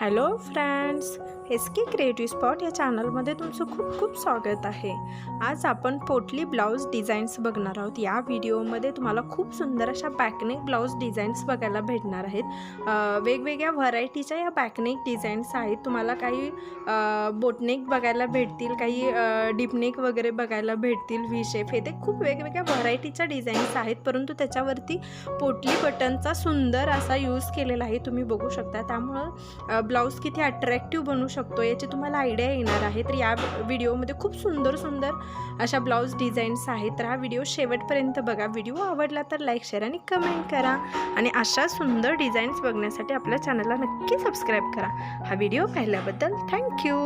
Hello friends, S के creative spot या चॅनलमध्ये तुमचं खूप खूप स्वागत आहे। आज आपण पोटली ब्लाऊज डिझाईन्स बघणार आहोत। या व्हिडिओमध्ये तुम्हाला खूप सुंदर अशा बॅकनेक ब्लाऊज डिझाईन्स बघायला भेटणार आहेत। वेगवेगळ्या व्हरायटीच्या या बॅकनेक डिझाईन्स आहेत। तुम्हाला काही बोटनेक बघायला भेटतील, काही डीपनेक वगैरे बघायला भेटतील, व्ही शेप, हे ते खूप वेगवेगळ्या व्हरायटीच्या डिझाईन्स आहेत। परंतु त्याच्यावरती पोटली बटनचा सुंदर असा यूज केलेला आहे, तुम्ही बघू शकता। त्यामुळे ब्लाऊज किती अट्रॅक्टिव्ह बनू शकतो याची तुम्हाला आयडिया येणार आहे। तर या व्हिडिओमध्ये खूप सुंदर अशा ब्लाऊज डिझाईन्स आहेत। तर हा व्हिडिओ शेवटपर्यंत बघा। व्हिडिओ आवडला तर लाईक, शेअर आणि कमेंट करा आणि अशा सुंदर डिझाईन्स बघण्यासाठी आपल्या चॅनलला नक्की सबस्क्राईब करा। हा व्हिडिओ पाहिल्याबद्दल थँक्यू।